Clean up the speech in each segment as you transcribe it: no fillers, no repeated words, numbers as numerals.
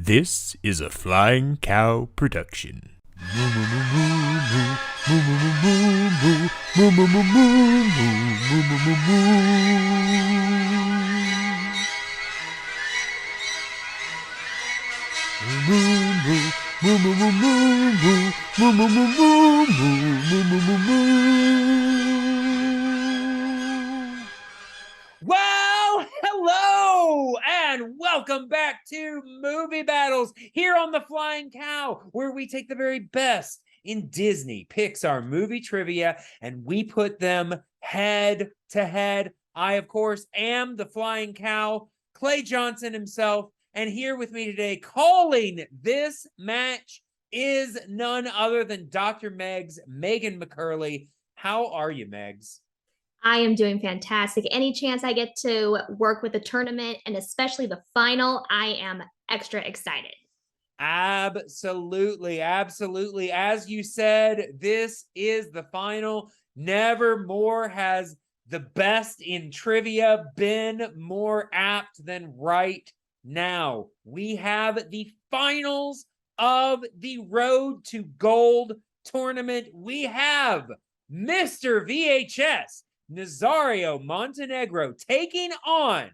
This is a Flying Cow production. Well, hello, and welcome back to Movie Battles here on the Flying Cow, where we take the very best in Disney Pixar movie trivia and we put them head to head. I, of course, am the Flying Cow, Clay Johnson himself, and here with me today, calling this match, is none other than Dr. Megan McCurley. How are you, Megs? I am doing fantastic. Any chance I get to work with the tournament and especially the final, I am extra excited. Absolutely. As you said, this is the final. Never more has the best in trivia been more apt than right now. We have the finals of the Road to Gold tournament. We have Mr. VHS Nazario Montenegro taking on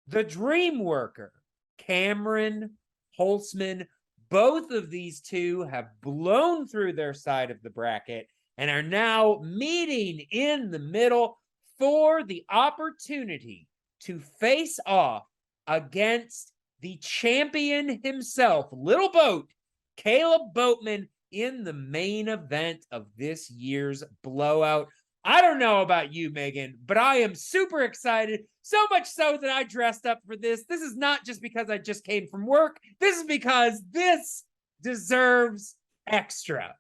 the DreamWorker, Cameron Holtzman. Both of these two have blown through their side of the bracket and are now meeting in the middle for the opportunity to face off against the champion himself, Little Boat, Caleb Boatman, in the main event of this year's blowout. I don't know about you, Megan, but I am super excited. So much so that I dressed up for this. This is not just because I just came from work. This is because this deserves extra.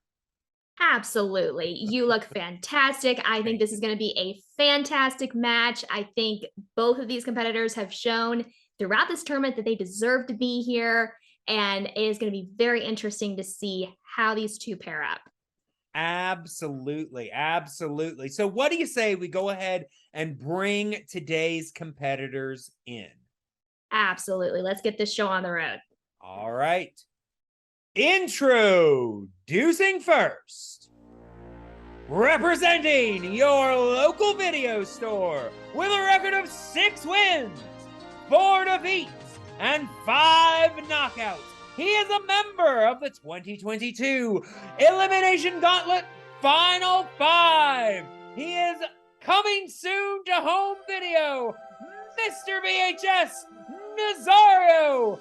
Absolutely. You look fantastic. I think this is going to be a fantastic match. I think both of these competitors have shown throughout this tournament that they deserve to be here. And it is going to be very interesting to see how these two pair up. Absolutely. So what do you say we go ahead and bring today's competitors in? Absolutely. Let's get this show on the road. All right. Introducing first, representing your local video store with a record of 6 wins, 4 defeats, and 5 knockouts. He is a member of the 2022 Elimination Gauntlet Final 5. He is coming soon to home video, Mr. VHS Nazario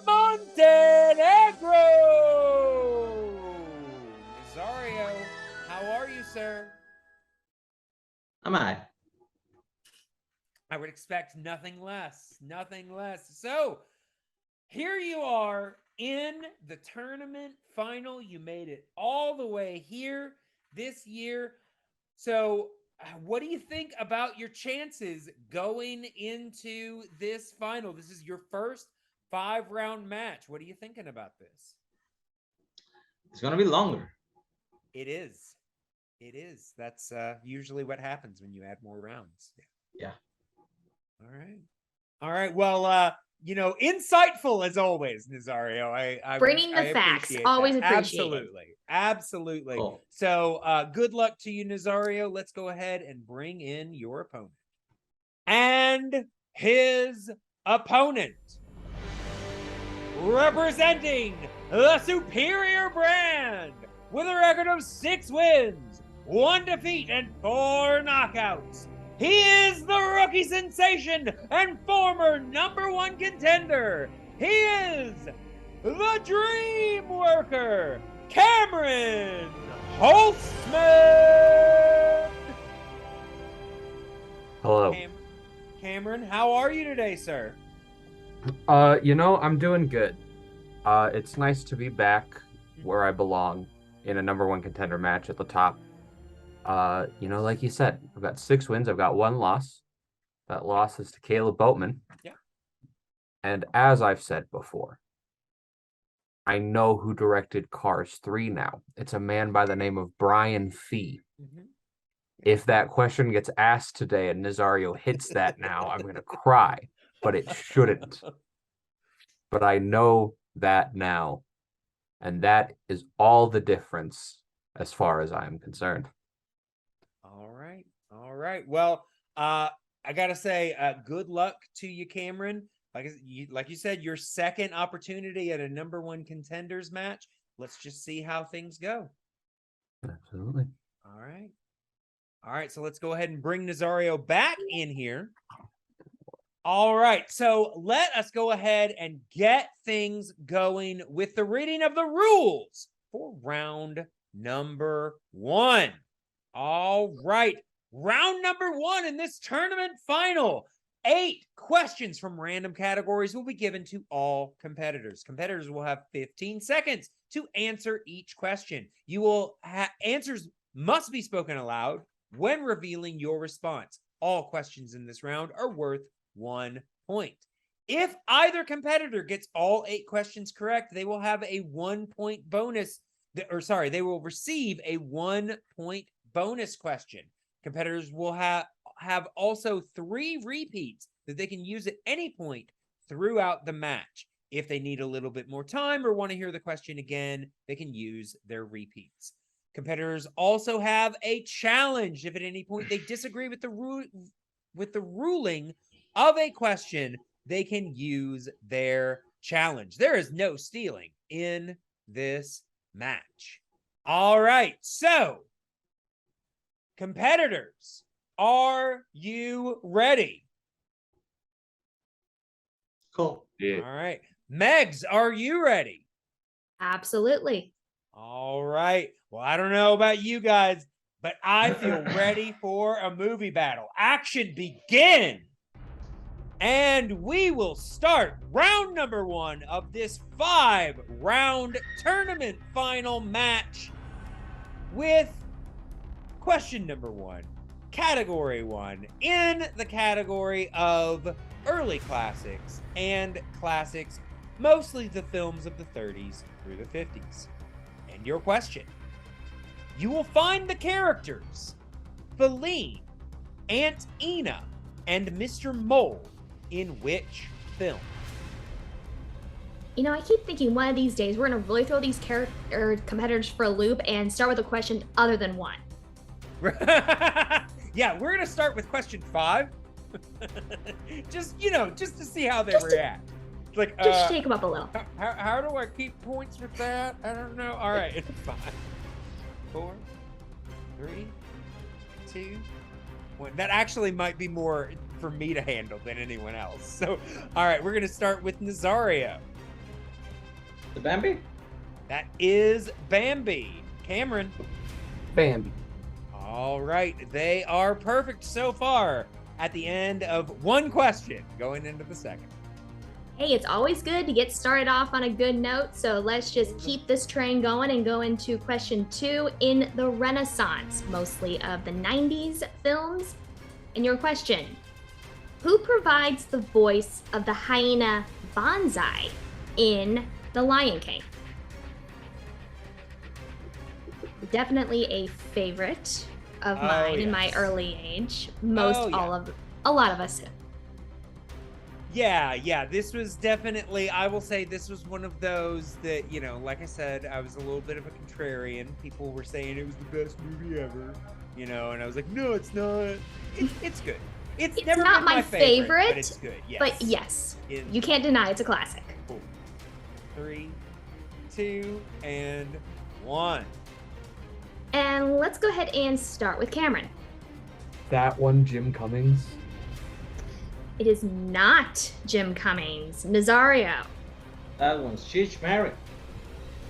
Montenegro. Nazario, how are you, sir? Am I? I would expect nothing less. So, here you are in the tournament final. You made it all the way here this year. So, what do you think about your chances going into this final? This is your first 5-round match. What are you thinking about this? It's going to be longer. It is. That's usually what happens when you add more rounds. Yeah. All right. Well, insightful as always, Nazario. I bringing the facts. Always appreciate it. Absolutely. Cool. So good luck to you, Nazario. Let's go ahead and bring in your opponent. And his opponent, representing the superior brand with a record of 6 wins, 1 defeat, and 4 knockouts. He is the rookie sensation and former #1 contender. He is the DreamWorker, Cameron Holtzman. Hello. Cameron, how are you today, sir? I'm doing good. It's nice to be back where I belong in a #1 contender match at the top. Like you said, I've got 6 wins. I've got 1 loss. That loss is to Caleb Boatman. Yeah. And as I've said before, I know who directed Cars 3 now. It's a man by the name of Brian Fee. Mm-hmm. If that question gets asked today and Nazario hits that now, I'm going to cry, but it shouldn't. but I know that now. And that is all the difference as far as I am concerned. All right. All right. Well, I gotta say, good luck to you, Cameron. Like you said, your second opportunity at a number one contenders match. Let's just see how things go. Absolutely. All right. All right. So let's go ahead and bring Nazario back in here. All right. So let us go ahead and get things going with the reading of the rules for round number one. All right. Round number one in this tournament final. 8 questions from random categories will be given to all competitors. Competitors will have 15 seconds to answer each question. You will answers must be spoken aloud when revealing your response. All questions in this round are worth 1 point. If either competitor gets all 8 questions correct, they will have a 1 point bonus. They will receive a 1 point bonus question. Competitors will have also 3 repeats that they can use at any point throughout the match. If they need a little bit more time or want to hear the question again, they can use their repeats. Competitors also have a challenge. If at any point they disagree with the ruling of a question, they can use their challenge. There is no stealing in this match. All right, so competitors, are you ready? Cool. Yeah. All right. Megs, are you ready? Absolutely. All right. Well, I don't know about you guys, but I feel ready for a movie battle. Action begin. And we will start round number one of this 5-round tournament final match with question number 1, category 1, in the category of early classics and classics, mostly the films of the 30s through the 50s. And your question: you will find the characters Feline, Aunt Ina, and Mr. Mole in which film? You know, I keep thinking one of these days we're going to really throw these competitors for a loop and start with a question other than one. Yeah, we're going to start with question 5. just to see how they react. Like, just shake them up a little. How do I keep points with that? I don't know. All right, it's 5, 4, 3, 2, 1. That actually might be more for me to handle than anyone else. So, all right, we're going to start with Nazario. The Bambi? That is Bambi. Cameron. Bambi. All right, they are perfect so far at the end of one question going into the second. Hey, it's always good to get started off on a good note, so let's just keep this train going and go into question 2 in the Renaissance, mostly of the 90s films. And your question: who provides the voice of the hyena Banzai in The Lion King? Definitely a favorite of mine in my early age. A lot of us. Yeah, this was definitely, I will say this was one of those that, like I said, I was a little bit of a contrarian. People were saying it was the best movie ever, and I was like, no, it's not. It's good. It's never not been my favorite, but it's good. Yes. But yes, you can't deny it's a classic. Cool. 3, 2, and 1. And let's go ahead and start with Cameron. That one, Jim Cummings. It is not Jim Cummings. Nazario. That one's Cheech Marin.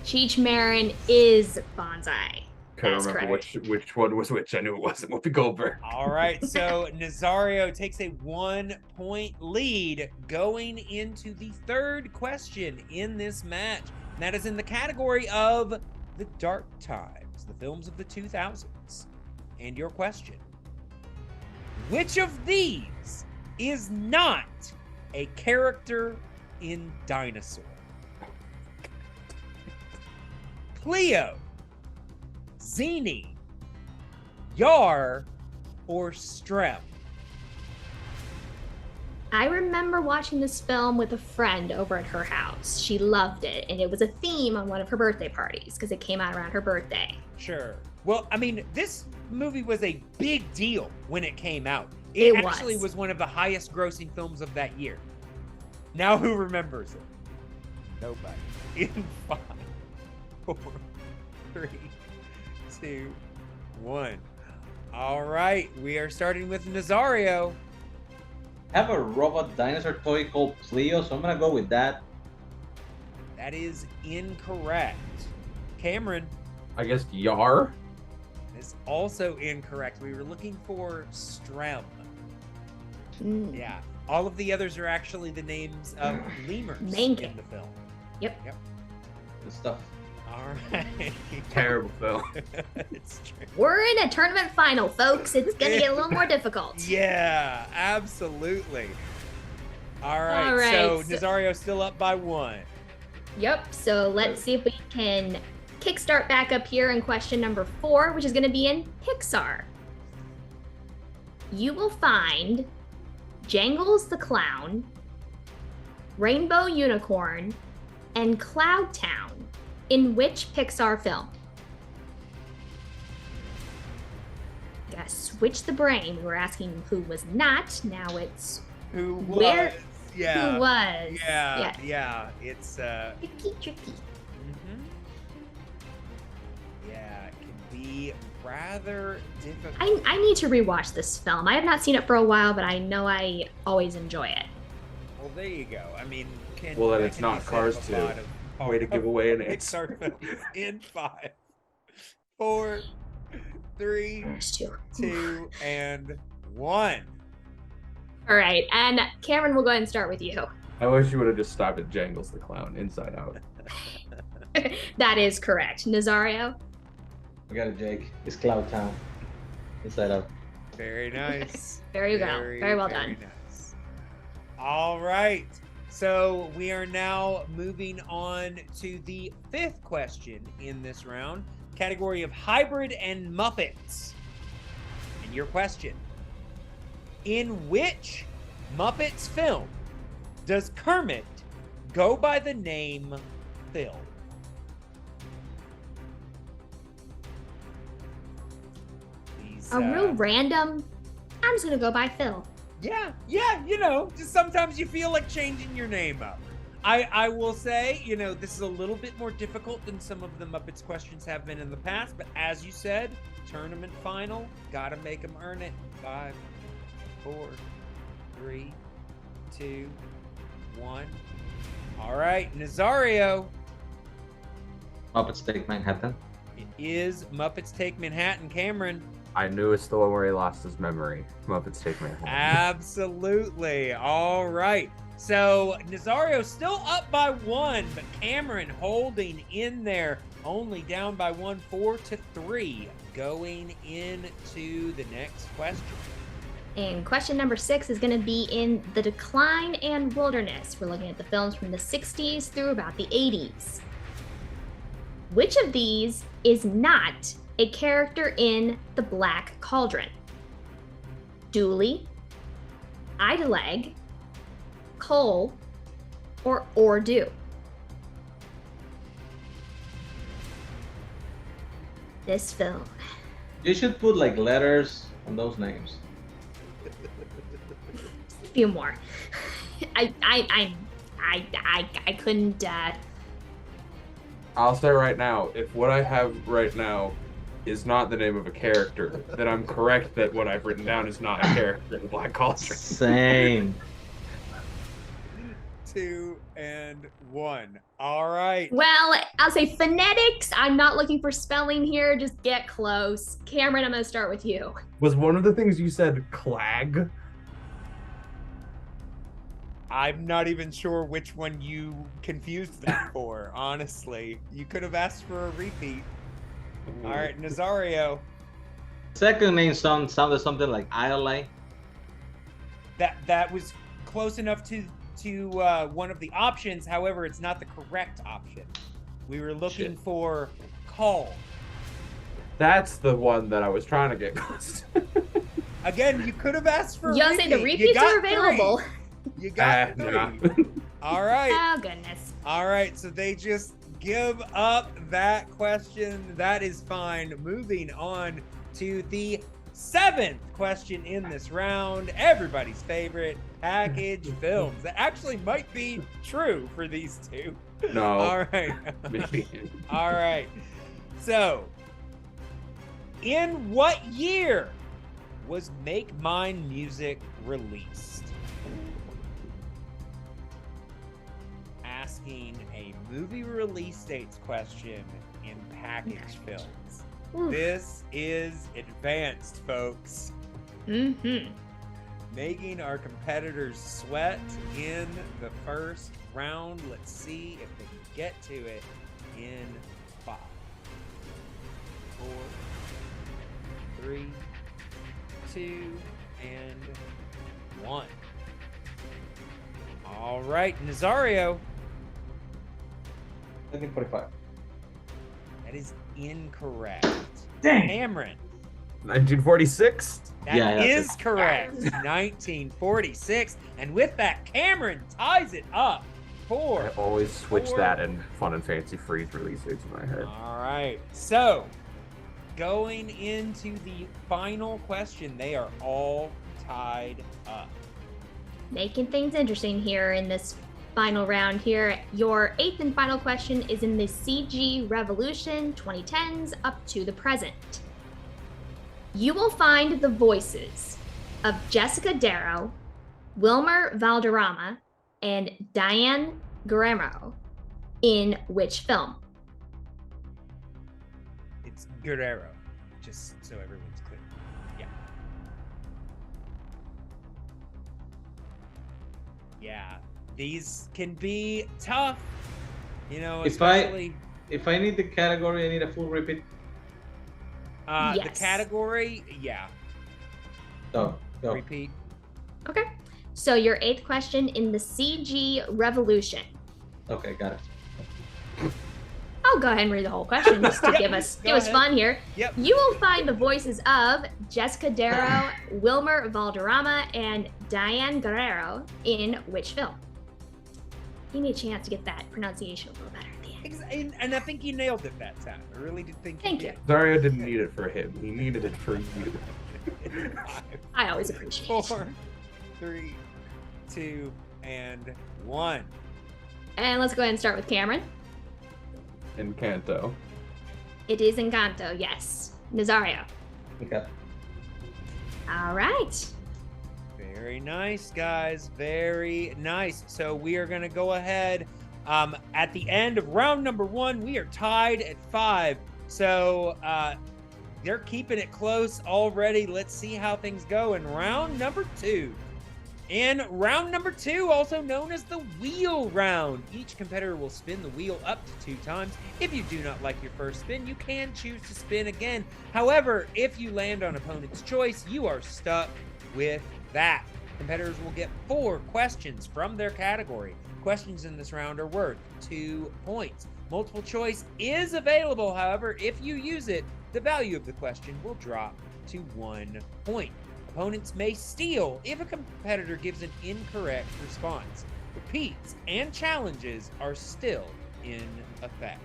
Cheech Marin is Banzai. Can't remember which one was which. I knew it wasn't Whoopi Goldberg. All right, so Nazario takes a 1-point lead going into the third question in this match. And that is in the category of the dark times, the films of the 2000s. And your question: which of these is not a character in Dinosaur? Cleo, Zini, Yar, or Strep? I remember watching this film with a friend over at her house. She loved it, and it was a theme on one of her birthday parties because it came out around her birthday. Sure. Well, I mean, this movie was a big deal when it came out. It actually was one of the highest grossing films of that year. Now who remembers it? Nobody. In 5, 4, 3, 2, 1. All right, we are starting with Nazario. I have a robot dinosaur toy called Pleo, so I'm gonna go with that. That is incorrect. Cameron I guess Yar. is also incorrect. We were looking for Strem. Mm. Yeah. All of the others are actually the names of lemurs Main in game. the film. Yep. Good stuff. All right. Terrible film. It's true. We're in a tournament final, folks. It's gonna get a little more difficult. Yeah, absolutely. All right. All right, So so- Nazario's still up by 1. Yep. So let's see if we can kickstart back up here in question number 4, which is going to be in Pixar. You will find Jangles the Clown, Rainbow Unicorn, and Cloud Town in which Pixar film? Gotta switch the brain. We were asking who was not. Now it's Who was? Where- Yeah. who was. Yeah. Yeah. It's Tricky. mhm. Yeah, it can be rather difficult. I need to rewatch this film. I have not seen it for a while, but I know I always enjoy it. Well, there you go. I mean, Well, then that it's can not be said Cars of a 2. lot of Way to give away an answer. Pixar films in 5, 4, 3, There's two. 2, and 1. All right, and Cameron, we'll go ahead and start with you. I wish you would have just stopped at Jangles the Clown, Inside Out. That is correct. Nazario? I got it, Jake. It's Cloud Town. Inside Out. Very nice. Very well. Very well done. Nice. All right. So we are now moving on to the 5th question in this round, category of hybrid and Muppets. And your question: in which Muppets film does Kermit go by the name Phil? These, Real random. I'm just gonna go by Phil. Yeah, you know, just sometimes you feel like changing your name up. I will say, you know, this is a little bit more difficult than some of the Muppets questions have been in the past, but as you said, tournament final, gotta make them earn it. 5, 4, 3, 2, 1. All right, Nazario. Muppets Take Manhattan. It is Muppets Take Manhattan. Cameron. I knew it's the one where he lost his memory. Muppets Take Manhattan. Absolutely. All right. So Nazario still up by 1, but Cameron holding in there, only down by 1, 4-3, going into the next question. And question number 6 is going to be in The Decline and Wilderness. We're looking at the films from the 60s through about the 80s. Which of these is not a character in The Black Cauldron? Dooley, Idaleg, Cole, or Ordu? This film. You should put like letters on those names. A few more. I couldn't. I'll say right now, if what I have right now is not the name of a character, then I'm correct that what I've written down is not a character in the Black Cauldron. Same. 2 and 1. All right. Well, I'll say phonetics. I'm not looking for spelling here. Just get close. Cameron, I'm going to start with you. Was one of the things you said Clag? I'm not even sure which one you confused that for, honestly. You could have asked for a repeat. All right, Nazario. Second name sounded something like Iolai. That was close enough to one of the options. However, it's not the correct option. We were looking Shit. for Call. That's the one that I was trying to get close to. Again, you could have asked for a Y'all repeat. say the You repeats got are available. You got nah. 3. All right. Oh, goodness. All right. So they just give up that question. That is fine. Moving on to the 7th question in this round. Everybody's favorite package films. That actually might be true for these two. No. All right. Maybe. All right. So, in what year was Make Mine Music released? Asking a movie release dates question in package films. Oof. This is advanced, folks. Mm-hmm. Making our competitors sweat in the first round. Let's see if they can get to it in 5, 4, 3, 2, and 1. All right, Nazario. 1945. That is incorrect. Dang. Cameron. 1946. That Yeah, is that's correct. 1946. And with that, Cameron ties it up I for. always switch that and Fun and Fancy Freeze release dates in my head. All right. So, going into the final question, they are all tied up. Making things interesting here in this final round here. Your 8th and final question is in the CG Revolution 2010s up to the present. You will find the voices of Jessica Darrow, Wilmer Valderrama, and Diane Guerrero in which film? It's Guerrero, just so everyone's clear. Yeah. Yeah. These can be tough, you know, If I- especially If I need the category, I need a full repeat. the Yes. category. Yeah. So, go. Repeat. Okay. So your 8th question in the CG Revolution. Okay, got it. I'll go ahead and read the whole question just to Yeah, give us go ahead. fun here. Yep. You will find the voices of Jessica Darrow, Wilmer Valderrama, and Diane Guerrero in which film? Give me a chance to get that pronunciation a little better at the end. And I think you nailed it that time. I really did think Thank you. Dario didn't need it for him. He needed it for you. did. I always appreciate it. 4, 3, 2, and 1. And let's go ahead and start with Cameron. Encanto. It is Encanto, yes. Nazario. Okay. All right. Very nice, guys. Very nice. So we are going to go ahead. At the end of round number 1, we are tied at 5. So they're keeping it close already. Let's see how things go in round number 2. In round number 2, also known as the wheel round, each competitor will spin the wheel up to 2 times. If you do not like your first spin, you can choose to spin again. However, if you land on opponent's choice, you are stuck with that. Competitors will get 4 questions from their category. Questions in this round are worth 2 points. Multiple choice is available, however, if you use it, the value of the question will drop to 1 point. Opponents may steal if a competitor gives an incorrect response. Repeats and challenges are still in effect.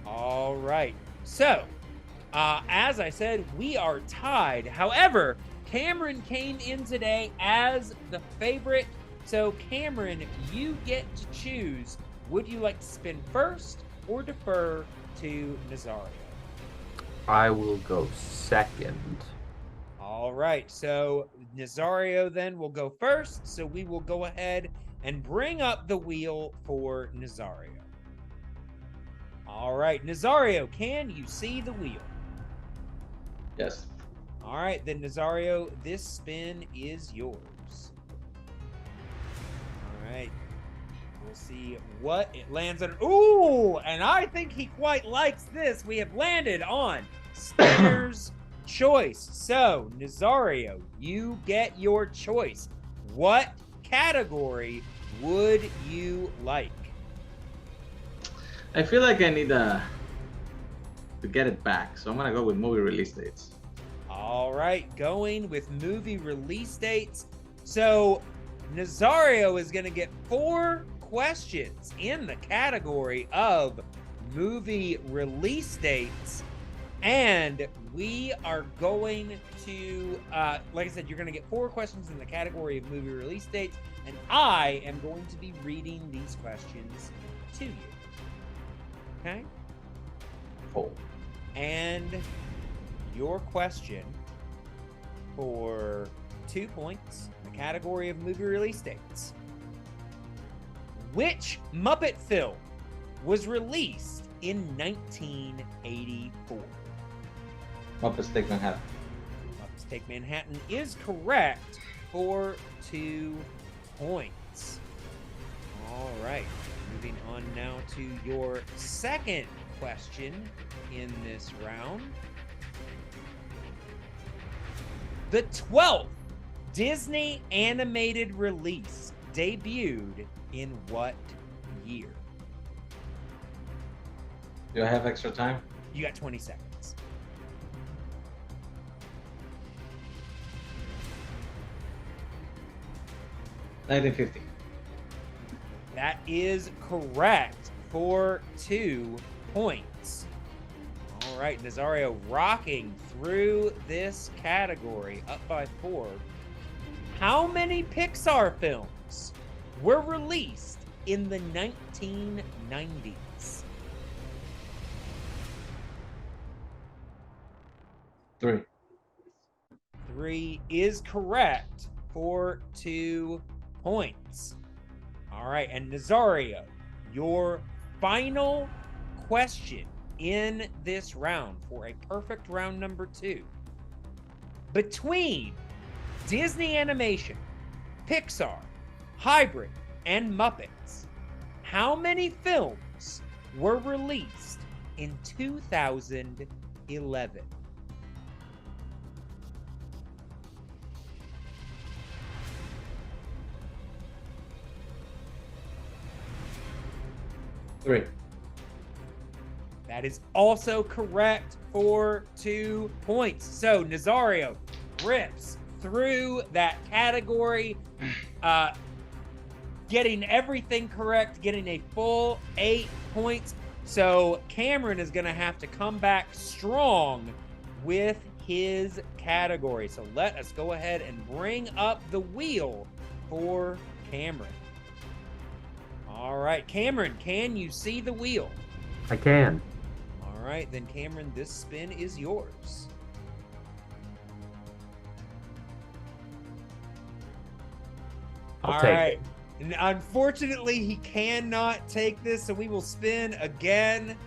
All right. So, as I said, we are tied. However, Cameron came in today as the favorite. So, Cameron, you get to choose. Would you like to spin first or defer to Nazario? I will go second. All right, so Nazario then will go first. So we will go ahead and bring up the wheel for Nazario. All right, Nazario, can you see the wheel? Yes. All right, then Nazario, this spin is yours. All right, we'll see what it lands on. Ooh, and I think he quite likes this. We have landed on Spinner's choice. So, Nazario, you get your choice. What category would you like? I feel like I need to get it back, so I'm gonna go with movie release dates. All right, going with movie release dates. So, Nazario is going to get 4 questions in the category of movie release dates. And we are going to, like I said, you're going to get 4 questions in the category of movie release dates. And I am going to be reading these questions to you. Okay? Cool. And your question for 2 points in the category of movie release dates. Which Muppet film was released in 1984? Muppets Take Manhattan. Muppets Take Manhattan is correct for 2 points. All right. Moving on now to your second question in this round. The 12th Disney animated release debuted in what year? Do I have extra time? You got 20 seconds. $1950. That is correct for 2 points. All right, Nazario rocking through this category, up by 4. How many Pixar films were released in the 1990s? 3. 3 is correct for 2 points. All right, and Nazario, your final question in this round for a perfect round number 2. Between Disney Animation, Pixar, Hybrid, and Muppets, how many films were released in 2011? Three. That is also correct for 2 points. So Nazario rips through that category, getting everything correct, getting a full 8 points. So Cameron is going to have to come back strong with his category. So let us go ahead and bring up the wheel for Cameron. All right, Cameron, can you see the wheel? I can. All right, then Cameron, this spin is yours. I'll take it. And unfortunately, he cannot take this, so we will spin again.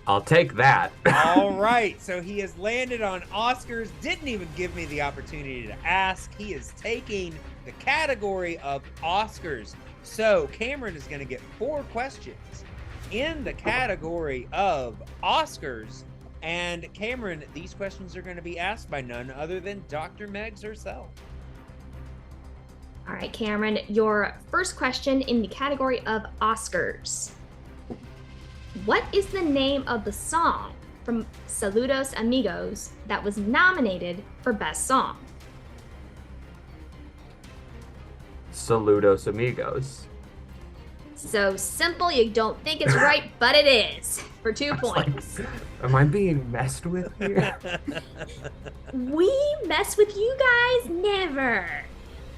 I'll take that. All right, so he has landed on Oscars. Didn't even give me the opportunity to ask. He is taking the category of Oscars. So Cameron is going to get 4 questions in the category of Oscars. And Cameron, these questions are going to be asked by none other than Dr. Meggs herself. All right, Cameron, your first question in the category of Oscars. What is the name of the song from Saludos Amigos that was nominated for Best Song? Saludos amigos. So simple, you don't think it's right, but it is, for 2 points. Am I being messed with here? We mess with you guys never.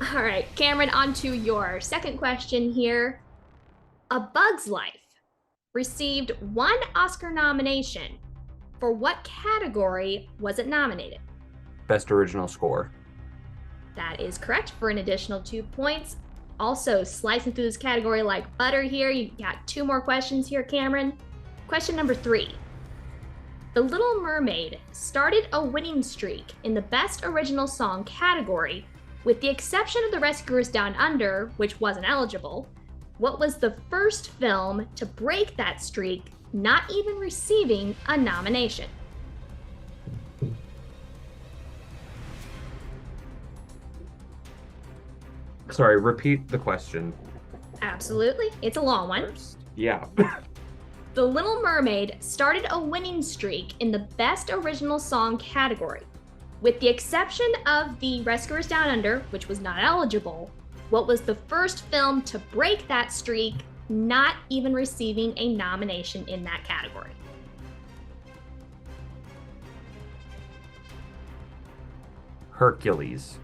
All right, Cameron, on to your second question here. A Bug's Life received 1 Oscar nomination. For what category was it nominated? Best original score. That is correct for an additional 2 points. Also, slicing through this category like butter here. You got 2 more questions here, Cameron. Question number 3. The Little Mermaid started a winning streak in the Best Original Song category, with the exception of The Rescuers Down Under, which wasn't eligible. What was the first film to break that streak, not even receiving a nomination? Sorry, repeat the question. Absolutely. It's a long one. First. Yeah. The Little Mermaid started a winning streak in the Best Original Song category. With the exception of The Rescuers Down Under, which was not eligible, what was the first film to break that streak, not even receiving a nomination in that category? Hercules.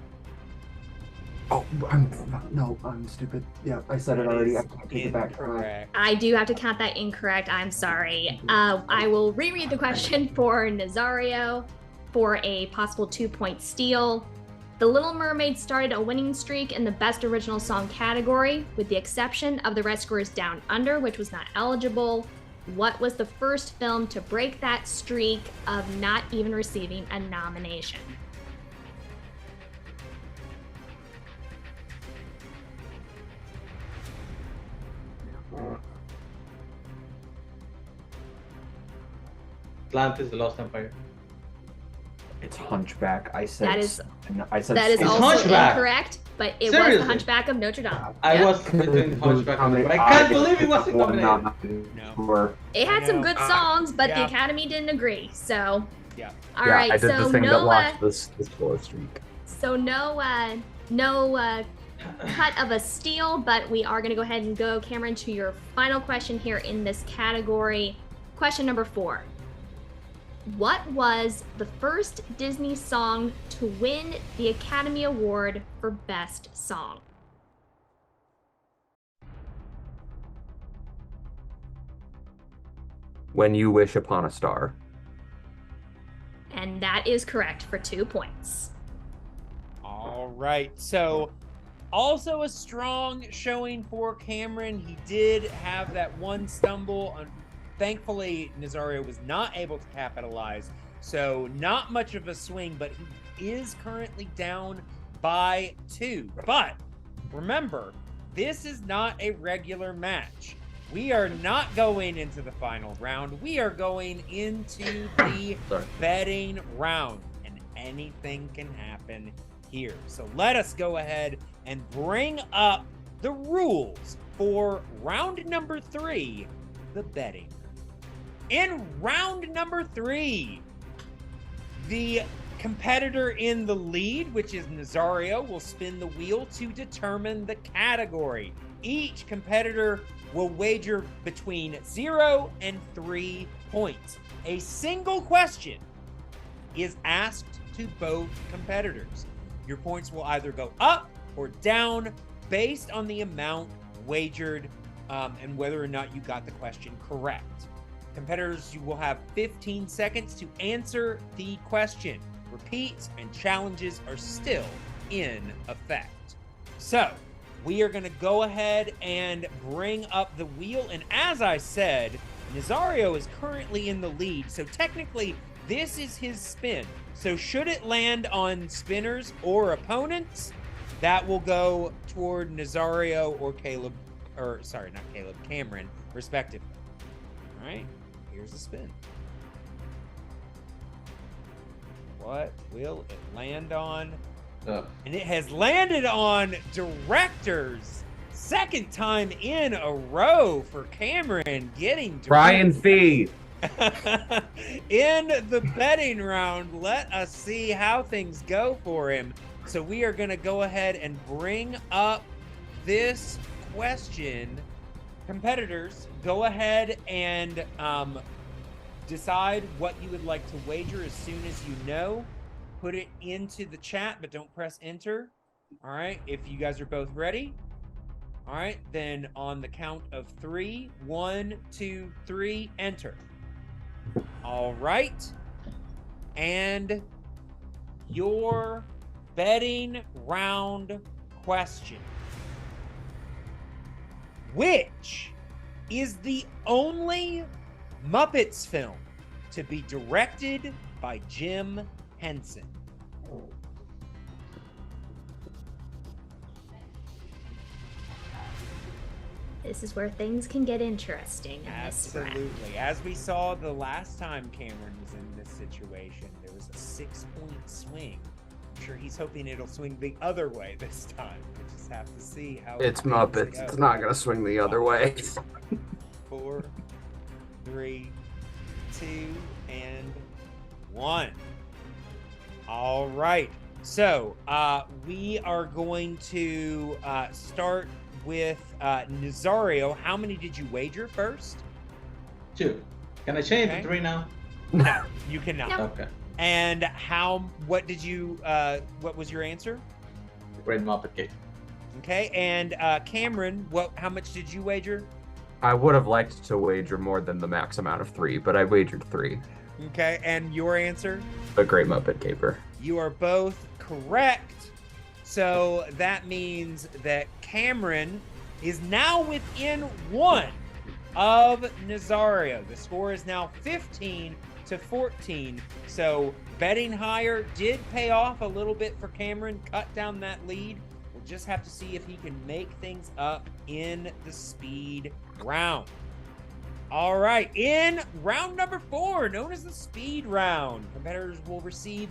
Oh, I'm stupid. Yeah, I said it already. I can't take it back. Incorrect. I do have to count that incorrect. I'm sorry. I will reread the question for Nazario for a possible 2-point steal. The Little Mermaid started a winning streak in the Best Original Song category, with the exception of The Rescuers Down Under, which was not eligible. What was the first film to break that streak of not even receiving a nomination? Atlantis, the Lost Empire. It's Hunchback. I said. That is- I said. That is It's also Hunchback. incorrect, but it was Seriously? The Hunchback of Notre Dame. I Yep. was between Hunchback and but I can't believe it wasn't nominated. No. It had some I know. good songs, but the Yeah. Academy didn't agree. So, Yeah. all right. I did So the thing that no, lost this score streak. so no cut of a steal, but we are going to go ahead and go, Cameron, to your final question here in this category. Question number 4. What was the first Disney song to win the Academy Award for Best Song? When You Wish Upon a Star. And that is correct for 2 points. All right. So, also a strong showing for Cameron. He did have that one stumble. Thankfully, Nazario was not able to capitalize. So, not much of a swing, but he is currently down by 2. But remember, this is not a regular match. We are not going into the final round. We are going into the betting round, and anything can happen here. So let us go ahead and bring up the rules for round number 3, the betting. In round number 3, the competitor in the lead, which is Nazario, will spin the wheel to determine the category. Each competitor will wager between 0 and 3 points. A single question is asked to both competitors. Your points will either go up or down based on the amount wagered and whether or not you got the question correct. Competitors, you will have 15 seconds to answer the question. Repeats and challenges are still in effect. So, we are going to go ahead and bring up the wheel. And as I said, Nazario is currently in the lead. So technically, this is his spin. So should it land on spinners or opponents, that will go toward Nazario or Caleb, or sorry, not Caleb, Cameron, respectively. All right, here's the spin. What will it land on? And it has landed on directors. Second time in a row for Cameron getting Brian Fee. in the betting round. Let us see how things go for him. So we are going to go ahead and bring up this question. Competitors, go ahead and decide what you would like to wager as soon as you know. Put it into the chat, but don't press enter. All right, if you guys are both ready. All right, then on the count of 3, 1, 2, 3, enter. All right. And your betting round question. Which is the only Muppets film to be directed by Jim Henson? This is where things can get interesting in this round. Absolutely. As we saw the last time Cameron was in this situation, there was a 6-point swing. I'm sure he's hoping it'll swing the other way this time. We just have to see how It's things Muppets. go. It's not going to swing the other way. 4, 3, 2, and 1. All right. So we are going to start with Nazario. How many did you wager first? 2. Can I change Okay. to 3 now? No, you cannot. No. Okay. And what did you, what was your answer? Great Muppet Caper. Okay. And Cameron, how much did you wager? I would have liked to wager more than the max amount of 3, but I wagered 3. Okay. And your answer? The Great Muppet Caper. You are both correct. So that means that Cameron is now within 1 of Nazario. The score is now 15-14. So betting higher did pay off a little bit for Cameron, cut down that lead. We'll just have to see if he can make things up in the speed round. All right, in round number 4, known as the speed round, competitors will receive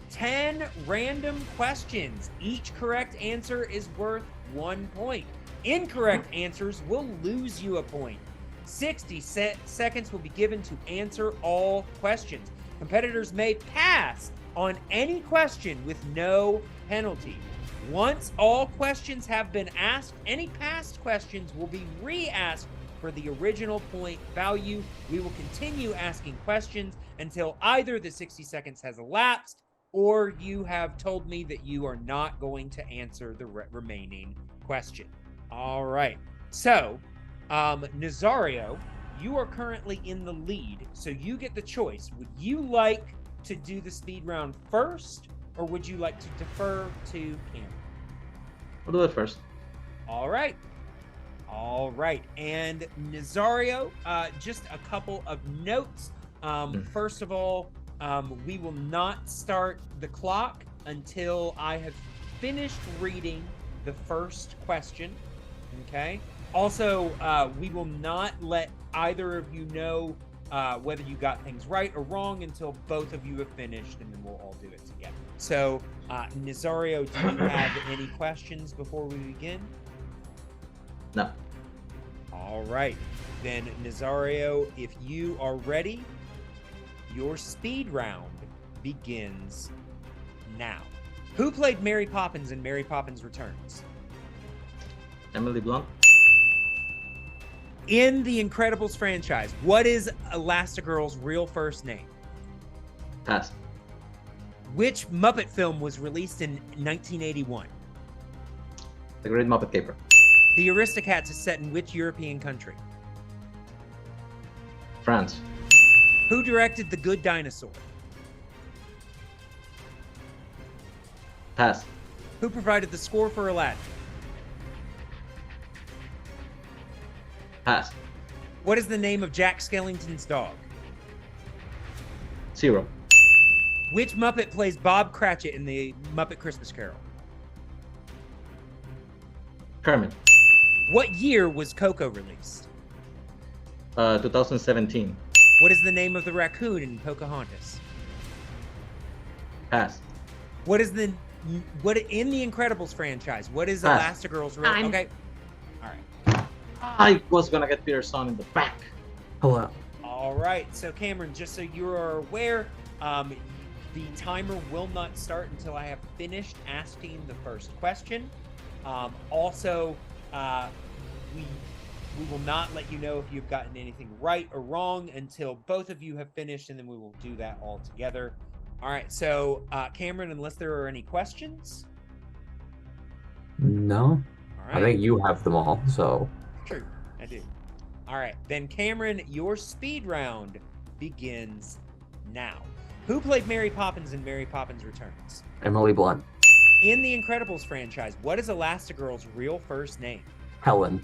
10 random questions. Each correct answer is worth 1 point. Incorrect answers will lose you a point. 60 seconds will be given to answer all questions. Competitors may pass on any question with no penalty. Once all questions have been asked, any past questions will be re-asked for the original point value. We will continue asking questions until either the 60 seconds has elapsed or you have told me that you are not going to answer the remaining question. All right. So, Nazario, you are currently in the lead, so you get the choice. Would you like to do the speed round first, or would you like to defer to Cameron? We'll do it first. All right. All right. And Nazario, just a couple of notes. First of all, we will not start the clock until I have finished reading the first question. Okay. Also, we will not let either of you know whether you got things right or wrong until both of you have finished, and then we'll all do it together. So, Nazario, do you have any questions before we begin? No. All right. Then, Nazario, if you are ready, your speed round begins now. Who played Mary Poppins in Mary Poppins Returns? Emily Blunt. In the Incredibles franchise, what is Elastigirl's real first name? Pass. Which Muppet film was released in 1981? The Great Muppet Caper. The Aristocats is set in which European country? France. Who directed The Good Dinosaur? Pass. Who provided the score for Aladdin? Pass. What is the name of Jack Skellington's dog? 0. Which Muppet plays Bob Cratchit in the Muppet Christmas Carol? Kermit. What year was Coco released? 2017. What is the name of the raccoon in Pocahontas? Pass. What in the Incredibles franchise? What is Pass. Elastigirl's real? Okay. All right. I was gonna get Peter Son in the back. Hello. All right. So Cameron, just so you are aware, the timer will not start until I have finished asking the first question. Also, we will not let you know if you've gotten anything right or wrong until both of you have finished, and then we will do that all together. All right. So, Cameron, unless there are any questions. No. All right. I think you have them all, so. True, I do. All right, then Cameron, your speed round begins now. Who played Mary Poppins in Mary Poppins Returns? Emily Blunt. In the Incredibles franchise, what is Elastigirl's real first name? Helen.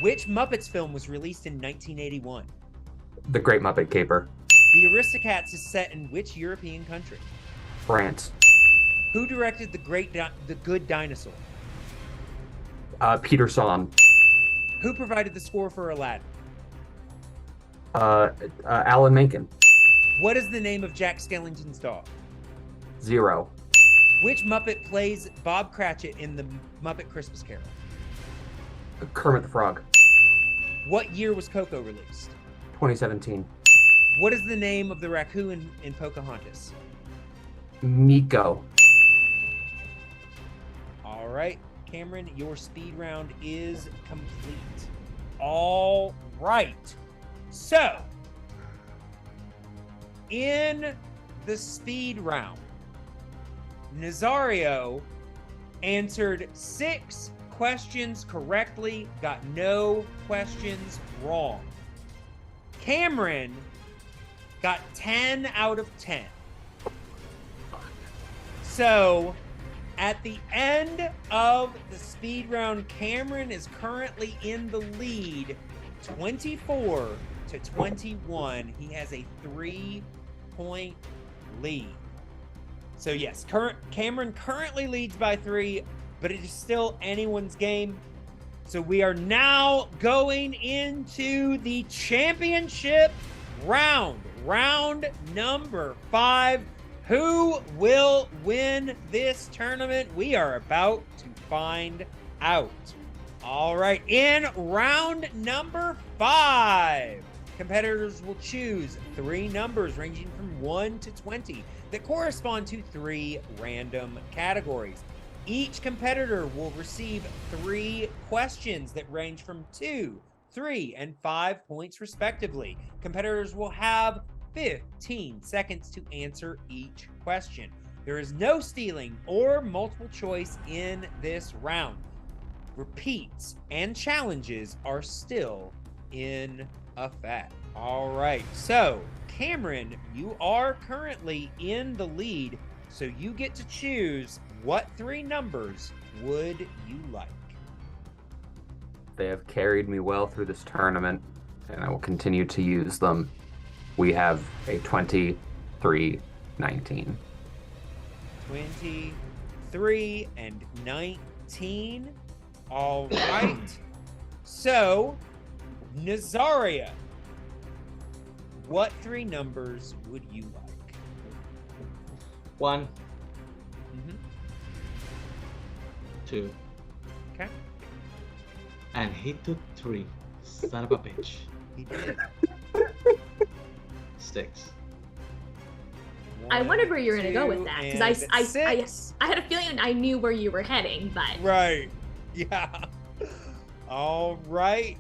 Which Muppets film was released in 1981? The Great Muppet Caper. The Aristocats is set in which European country? France. Who directed The Good Dinosaur? Peter Son. Who provided the score for Aladdin? Alan Menken. What is the name of Jack Skellington's dog? 0. Which Muppet plays Bob Cratchit in the Muppet Christmas Carol? Kermit the Frog. What year was Coco released? 2017. What is the name of the raccoon in Pocahontas? Miko. All right, Cameron, your speed round is complete. All right. So, in the speed round, Nazario answered 6 questions correctly, got no questions wrong. Cameron got 10 out of 10. So, at the end of the speed round, Cameron is currently in the lead, 24-21. He has a 3-point lead. So yes, Cameron currently leads by 3, but it is still anyone's game. So we are now going into the championship round number 5. Who will win this tournament? We are about to find out. All right, in round number 5, competitors will choose 3 numbers ranging from 1 to 20 that correspond to 3 random categories. Each competitor will receive 3 questions that range from 2, 3, and 5 points respectively. Competitors will have 15 seconds to answer each question. There is no stealing or multiple choice in this round. Repeats and challenges are still in effect. All right, so Cameron, you are currently in the lead, so you get to choose what 3 numbers would you like. They have carried me well through this tournament, and I will continue to use them. We have a 23-19. 23 and 19. All right. So, Nazaria, what 3 numbers would you like? 1, Mm-hmm. 2, Okay. and he took 3. Son of a bitch. He did. 6. I wondered where you were going to go with that because I 6. had a feeling I knew where you were heading, but Right. Yeah. All right.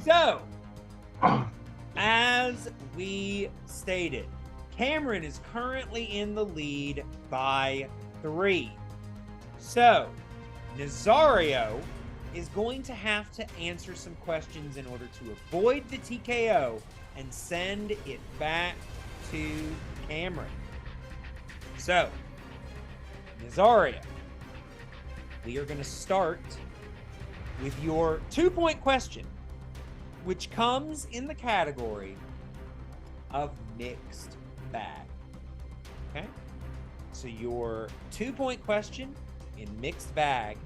So, as we stated, Cameron is currently in the lead by 3. So, Nazario is going to have to answer some questions in order to avoid the TKO and send it back to Cameron. So, Nazario, we are going to start with your 2-point question, which comes in the category of mixed bag. Okay? So your 2-point question in mixed bag.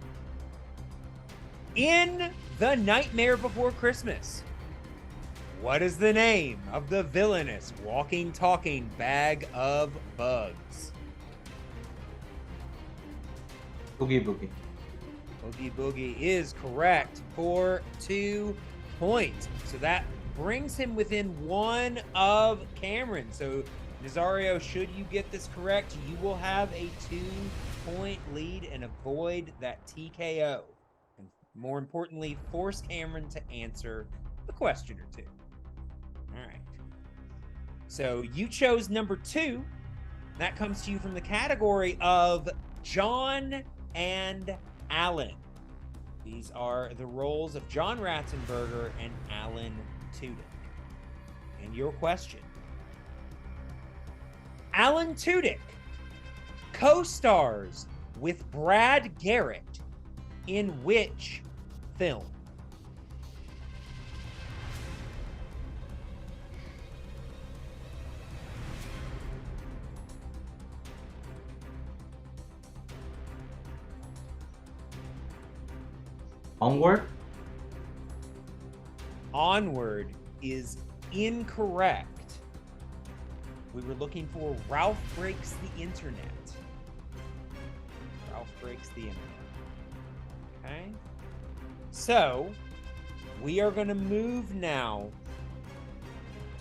In The Nightmare Before Christmas, what is the name of the villainous walking, talking bag of bugs? Boogie Boogie. Boogie Boogie is correct for 2 points. So that brings him within 1 of Cameron. So Nazario, should you get this correct, you will have a 2-point lead and avoid that TKO. And more importantly, force Cameron to answer a question or 2. All right. So you chose number 2. That comes to you from the category of John and Alan. These are the roles of John Ratzenberger and Alan Tudyk. And your question. Alan Tudyk co-stars with Brad Garrett in which film? Onward? Onward is incorrect. We were looking for Ralph Breaks the Internet. Ralph Breaks the Internet. Okay. So, we are going to move now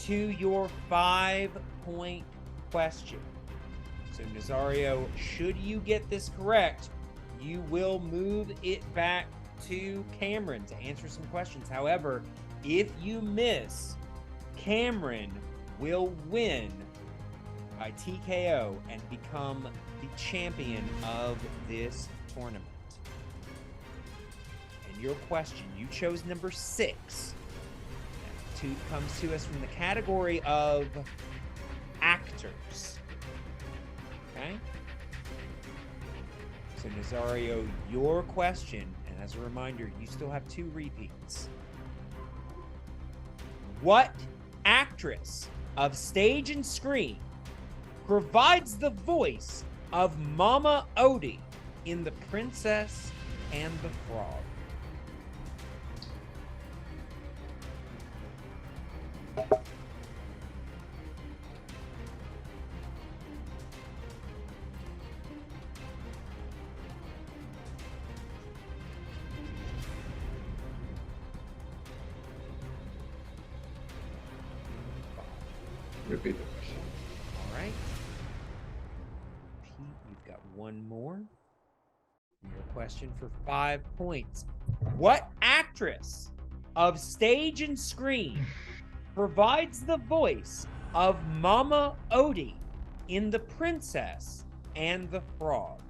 to your 5-point question. So Nazario, should you get this correct, you will move it back to Cameron to answer some questions. However, if you miss, Cameron will win by TKO and become the champion of this tournament. And your question, you chose number 6. Two comes to us from the category of actors. Okay? So Nazario, your question, and as a reminder, you still have 2 repeats. What actress of stage and screen provides the voice of Mama Odie in The Princess and the Frog? Repeat the question. All right. Pete, you've got one more. Your question for 5 points. What actress of stage and screen provides the voice of Mama Odie in The Princess and the Frog?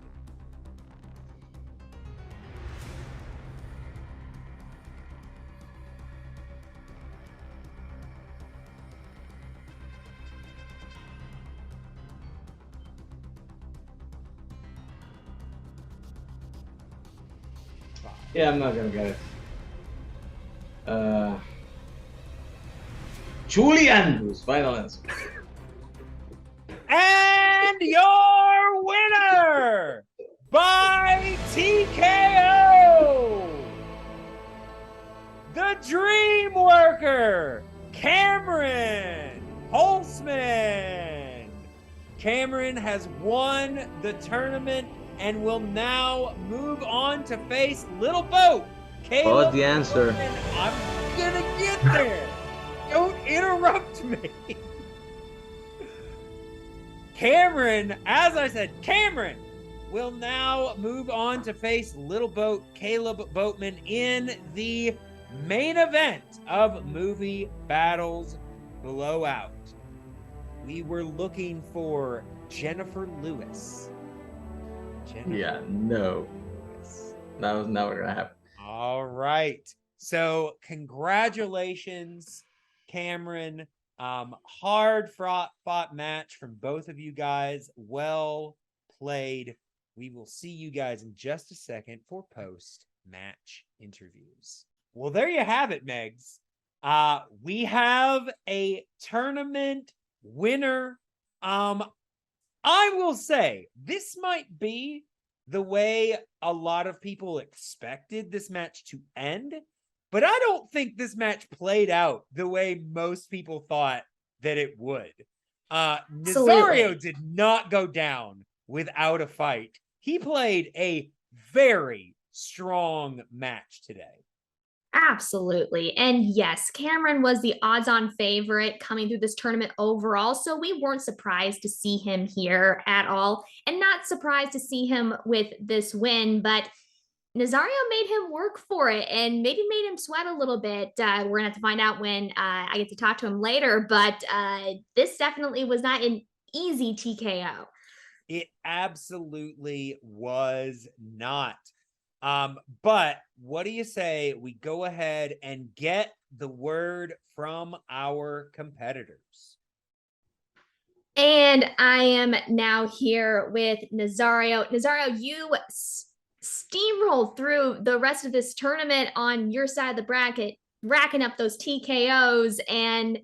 Yeah, I'm not gonna get it. Julie Andrews, final answer. And your winner by TKO, the DreamWorker, Cameron Holzman. Cameron has won the tournament and will now move on to face Little Boat. Caleb, the answer? I'm gonna get there. Don't interrupt me. Cameron, as I said, Cameron will now move on to face Little Boat, Caleb Boatman, in the main event of Movie Battles Blowout. We were looking for Jennifer Lewis. Yeah, no. That was never gonna happen. All right. So congratulations, Cameron. Hard fought match from both of you guys. Well played. We will see you guys in just a second for post-match interviews. Well, there you have it, Megs. We have a tournament winner. I will say this might be the way a lot of people expected this match to end, but I don't think this match played out the way most people thought that it would. Nazario did not go down without a fight. He played a very strong match today. Absolutely. And yes, Cameron was the odds-on favorite coming through this tournament overall, so we weren't surprised to see him here at all, and not surprised to see him with this win, but Nazario made him work for it and maybe made him sweat a little bit. We're going to have to find out when I get to talk to him later, but this definitely was not an easy TKO. It absolutely was not. But what do you say we go ahead and get the word from our competitors? And I am now here with Nazario. Nazario, you steamrolled through the rest of this tournament on your side of the bracket, racking up those TKOs. And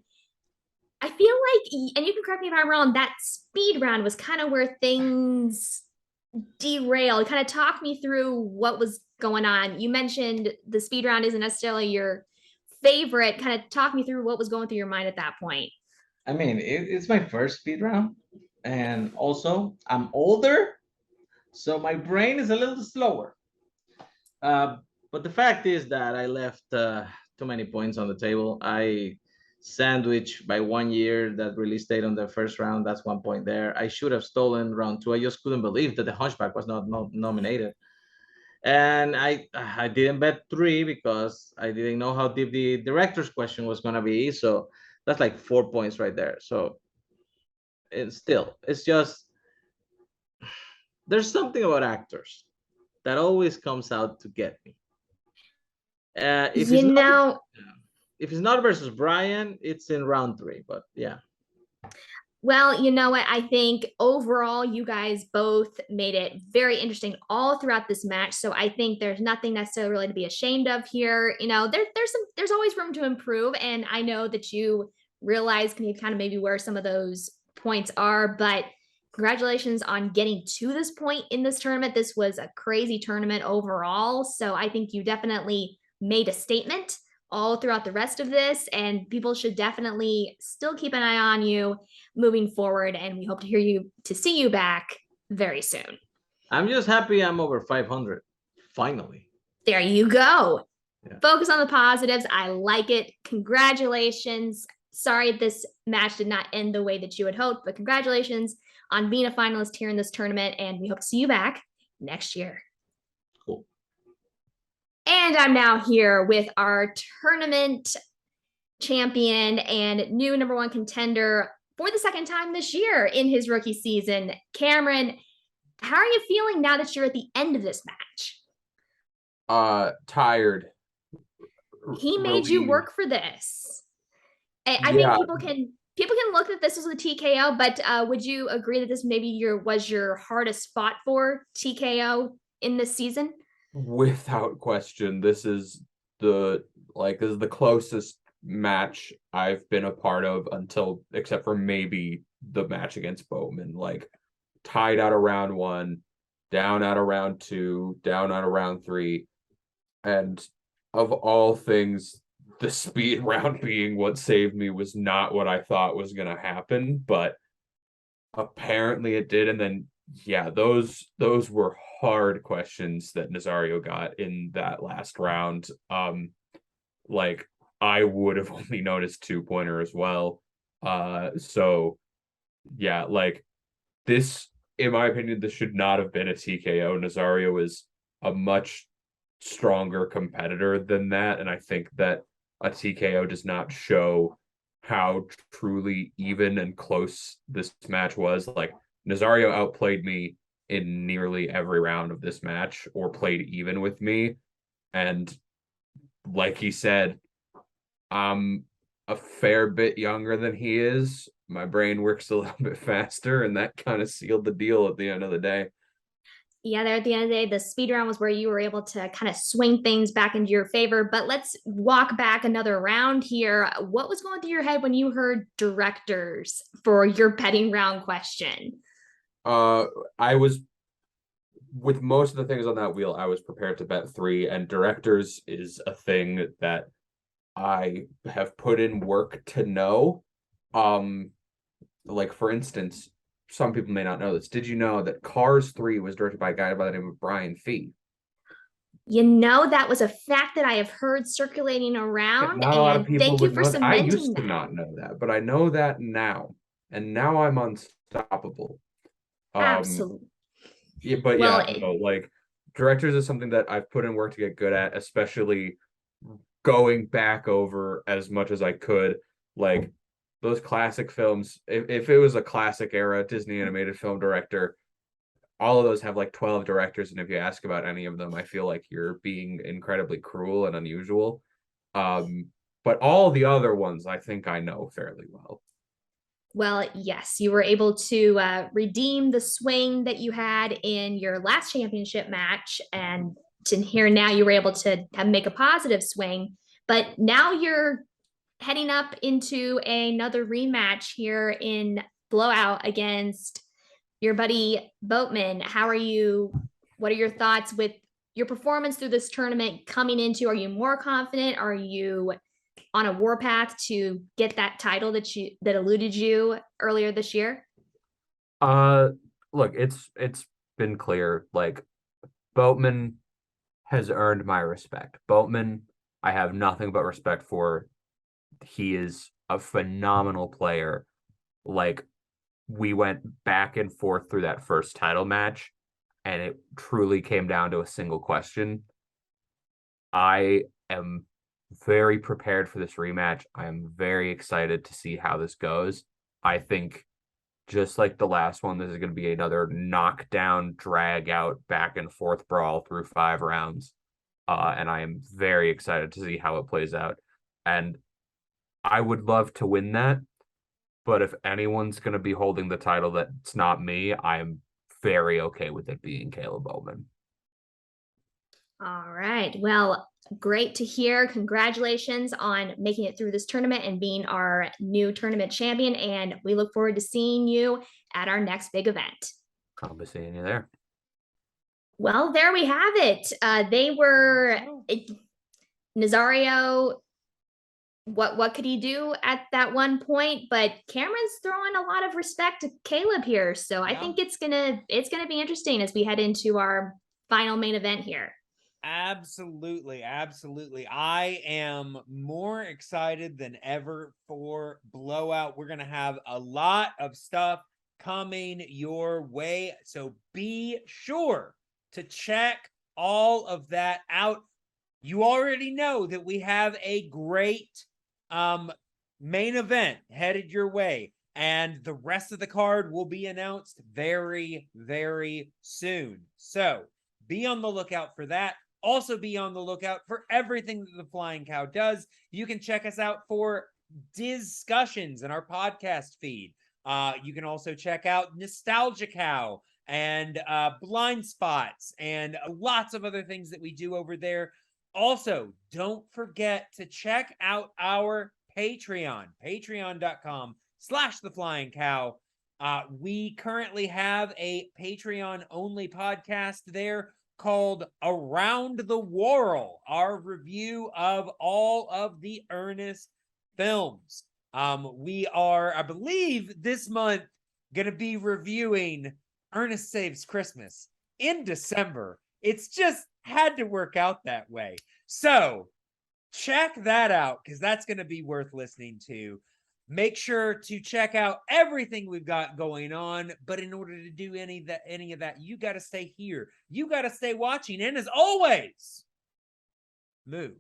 I feel like, and you can correct me if I'm wrong, that speed round was kind of where things derailed. Kind of talk me through what was going on. You mentioned the speed round isn't necessarily your favorite. Kind of talk me through what was going through your mind at that point. I mean, it's my first speed round, and also I'm older, so my brain is a little slower. But the fact is that I left too many points on the table. I sandwiched by 1 year that really stayed on the first round. That's 1 point there. I should have stolen round 2. I just couldn't believe that the Hunchback was not nominated. And I didn't bet 3 because I didn't know how deep the director's question was gonna be. So that's like 4 points right there. So it's just there's something about actors that always comes out to get me. If You it's not know, if it's not versus Brian, it's in round 3. But yeah, well, you know what? I think overall, you guys both made it very interesting all throughout this match. So I think there's nothing necessarily really to be ashamed of here. You know, there's always room to improve, and I know that you realize kind of maybe where some of those points are. But congratulations on getting to this point in this tournament. This was a crazy tournament overall. So I think you definitely made a statement all throughout the rest of this, and people should definitely still keep an eye on you moving forward, and we hope to see you back very soon. I'm just happy I'm over 500 finally. There you go. Yeah. Focus on the positives. I like it. Congratulations. Sorry this match did not end the way that you had hoped, but congratulations on being a finalist here in this tournament, and we hope to see you back next year. Cool. And I'm now here with our tournament champion and new number 1 contender for the second time this year in his rookie season. Cameron, how are you feeling now that you're at the end of this match? Tired. He made you work for this. I think people can look at this as a TKO, but would you agree that this maybe was your hardest spot for TKO in this season? Without question, this is the closest match I've been a part of except for maybe the match against Bowman. Like, tied out of round 1, down out of round 2, down out of round 3, and of all things, the speed round being what saved me was not what I thought was gonna happen, but apparently it did. And then yeah, those were hard questions that Nazario got in that last round. Like, I would have only noticed 2-pointer as well. So yeah, like, this, in my opinion, this should not have been a TKO. Nazario is a much stronger competitor than that, and I think that a TKO does not show how truly even and close this match was. Like, Nazario outplayed me in nearly every round of this match, or played even with me, and like he said, I'm a fair bit younger than he is. My brain works a little bit faster, and that kind of sealed the deal at the end of the day. Yeah, there at the end of the day, the speed round was where you were able to kind of swing things back into your favor. But let's walk back another round here. What was going through your head when you heard directors for your betting round question? I was, with most of the things on that wheel, I was prepared to bet 3, and directors is a thing that I have put in work to know. Like, for instance, some people may not know this. Did you know that Cars 3 was directed by a guy by the name of Brian Fee? You know, that was a fact that I have heard circulating around. Not a lot of and people thank you would for know that. I cementing used to that. not know that, but I know that now, and now I'm unstoppable. Absolutely. Yeah, but Well, yeah, no, like, directors is something that I've put in work to get good at, especially going back over as much as I could. Like, those classic films, if it was a classic era Disney animated film director, all of those have like 12 directors, and if you ask about any of them, I feel like you're being incredibly cruel and unusual. But all the other ones I think I know fairly well. Well, yes, you were able to redeem the swing that you had in your last championship match, and to here now you were able to make a positive swing. But now you're heading up into another rematch here in Blowout against your buddy Boatman. How are you? What are your thoughts with your performance through this tournament coming into? Are you more confident? Are you on a warpath to get that title that eluded you earlier this year? Look, it's been clear, like, Boatman has earned my respect. Boatman, I have nothing but respect for. He is a phenomenal player. Like, we went back and forth through that first title match, and it truly came down to a single question. I am very prepared for this rematch. I am very excited to see how this goes. I think just like the last one, this is going to be another knockdown, drag out, back and forth brawl through 5 rounds. And I am very excited to see how it plays out. And I would love to win that. But if anyone's going to be holding the title that's not me, I'm very okay with it being Caleb Bowman. All right. Well, great to hear. Congratulations on making it through this tournament and being our new tournament champion. And we look forward to seeing you at our next big event. I'll be seeing you there. Well, there we have it. They were Nazario. What could he do at that one point? But Cameron's throwing a lot of respect to Caleb here. So I think it's gonna be interesting as we head into our final main event here. Absolutely. I am more excited than ever for Blowout. We're going to have a lot of stuff coming your way. So be sure to check all of that out. You already know that we have a great main event headed your way. And the rest of the card will be announced very, very soon. So be on the lookout for that. Also be on the lookout for everything that the Flying Cow does. You can check us out for discussions in our podcast feed. You can also check out Nostalgia Cow and Blind Spots and lots of other things that we do over there. Also, don't forget to check out our Patreon, patreon.com/theflyingcow. We currently have a Patreon-only podcast there called Around the World, our review of all of the Ernest films. We are, I believe, this month going to be reviewing Ernest Saves Christmas in December. It's just had to work out that way. So check that out because that's going to be worth listening to. Make sure to check out everything we've got going on. But in order to do any of that, you got to stay here. You got to stay watching. And as always, move.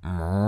Moo.